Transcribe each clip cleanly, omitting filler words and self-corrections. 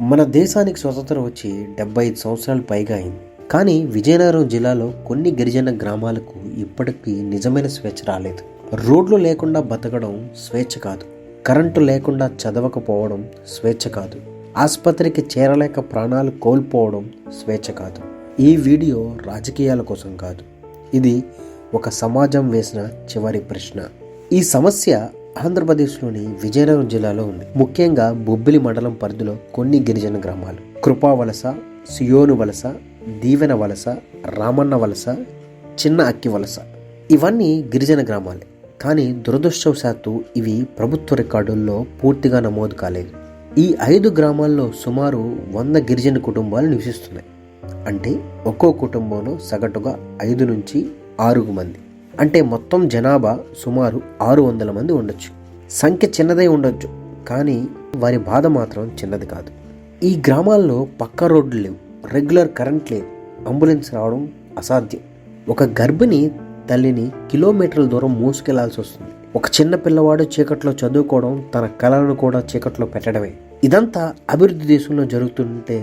మన దేశానికి స్వతంత్రం వచ్చి 75 సంవత్సరాలు పైగా అయింది. కానీ విజయనగరం జిల్లాలో కొన్ని గిరిజన గ్రామాలకు ఇప్పటికీ నిజమైన స్వేచ్ఛ రాలేదు. రోడ్లు లేకుండా బతకడం స్వేచ్ఛ కాదు. కరెంటు లేకుండా చదవకపోవడం స్వేచ్ఛ కాదు. ఆసుపత్రికి చేరలేక ప్రాణాలు కోల్పోవడం స్వేచ్ఛ కాదు. ఈ వీడియో రాజకీయాల కోసం కాదు. ఇది ఒక సమాజం వేసిన చివరి ప్రశ్న. ఈ సమస్య ఆంధ్రప్రదేశ్లోని విజయనగరం జిల్లాలో ఉంది. ముఖ్యంగా బొబ్బిలి మండలం పరిధిలో కొన్ని గిరిజన గ్రామాలు కృపా వలస, సియోను వలస, దీవెన వలస, రామన్న వలస, చిన్న అక్కి వలస ఇవన్నీ గిరిజన గ్రామాలే. కానీ దురదృష్టవశాత్తు ఇవి ప్రభుత్వ రికార్డుల్లో పూర్తిగా నమోదు కాలేదు. ఈ 5 గ్రామాల్లో సుమారు 100 గిరిజన కుటుంబాలు నివసిస్తున్నాయి. అంటే ఒక్కో కుటుంబంలో సగటుగా 5 నుంచి 6 మంది. అంటే మొత్తం జనాభా సుమారు 600 మంది ఉండొచ్చు. సంఖ్య చిన్నదై ఉండొచ్చు, కానీ వారి బాధ మాత్రం చిన్నది కాదు. ఈ గ్రామాల్లో పక్కా రోడ్లు లేవు, రెగ్యులర్ కరెంట్ లేదు, అంబులెన్స్ రావడం అసాధ్యం. ఒక గర్భిణి తల్లిని కిలోమీటర్ల దూరం మోసుకెళ్లాల్సి వస్తుంది. ఒక చిన్న పిల్లవాడు చీకట్లో చదువుకోవడం, తన కళలను కూడా చీకట్లో పెట్టడమే. ఇదంతా అభివృద్ధి దేశంలో జరుగుతుంటే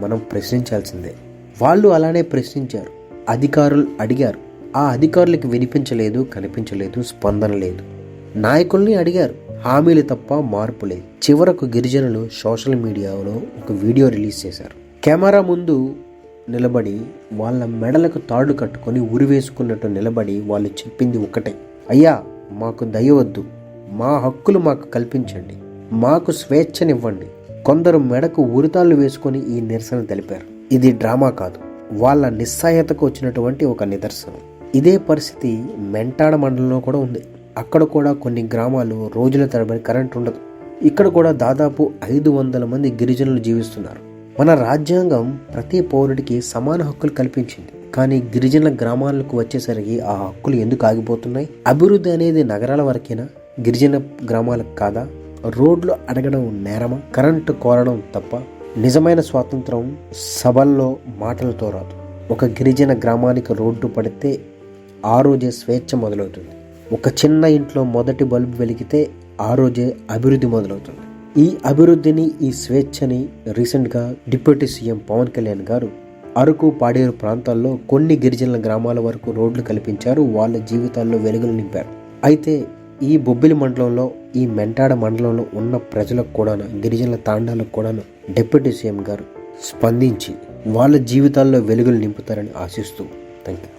మనం ప్రశ్నించాల్సిందే. వాళ్ళు అలానే ప్రశ్నించారు. అధికారులు అడిగారు. ఆ అధికారులకు వినిపించలేదు, కనిపించలేదు, స్పందన లేదు. నాయకుల్ని అడిగారు, హామీలు తప్ప మార్పు లేదు. చివరకు గిరిజనులు సోషల్ మీడియాలో ఒక వీడియో రిలీజ్ చేశారు. కెమెరా ముందు నిలబడి వాళ్ళ మెడలకు తాడు కట్టుకొని ఉరివేసుకున్నట్టు నిలబడి వాళ్ళు చెప్పింది ఒకటే: అయ్యా, మాకు దయ వద్దు, మా హక్కులు మాకు కల్పించండి, మాకు స్వేచ్ఛనివ్వండి. కొందరు మెడకు ఉరితాళ్లు వేసుకొని ఈ నిరసన తెలిపారు. ఇది డ్రామా కాదు, వాళ్ళ నిస్సహాయతకు వచ్చినటువంటి ఒక నిదర్శనం. ఇదే పరిస్థితి మెంటాడ మండలంలో కూడా ఉంది. అక్కడ కూడా కొన్ని గ్రామాలు రోజుల తరబడి కరెంట్ ఉండదు. ఇక్కడ కూడా దాదాపు 500 మంది గిరిజనులు జీవిస్తున్నారు. మన రాజ్యాంగం ప్రతి పౌరుడికి సమాన హక్కులు కల్పించింది. కానీ గిరిజన గ్రామాలకు వచ్చేసరికి ఆ హక్కులు ఎందుకు ఆగిపోతున్నాయి? అభివృద్ధి అనేది నగరాల వరకేనా, గిరిజన గ్రామాలకు కాదా? రోడ్లు అడగడం నేరమా? కరెంటు కోరడం తప్ప? నిజమైన స్వాతంత్రం సభల్లో మాటలతో రాదు. ఒక గిరిజన గ్రామానికి రోడ్డు పడితే ఆ రోజే స్వేచ్ఛ మొదలవుతుంది. ఒక చిన్న ఇంట్లో మొదటి బల్బు వెలిగితే ఆ రోజే అభివృద్ధి మొదలవుతుంది. ఈ అభివృద్ధిని, ఈ స్వేచ్ఛని రీసెంట్గా డిప్యూటీ సీఎం పవన్ కళ్యాణ్ గారు అరకు, పాడేరు ప్రాంతాల్లో కొన్ని గిరిజనుల గ్రామాల వరకు రోడ్లు కల్పించారు. వాళ్ళ జీవితాల్లో వెలుగులు నింపారు. అయితే ఈ బొబ్బిలి మండలంలో, ఈ మెంటాడ మండలంలో ఉన్న ప్రజలకు కూడా, గిరిజనుల తాండాలకు కూడా డిప్యూటీ సీఎం గారు స్పందించి వాళ్ళ జీవితాల్లో వెలుగులు నింపుతారని ఆశిస్తూ థ్యాంక్ యూ.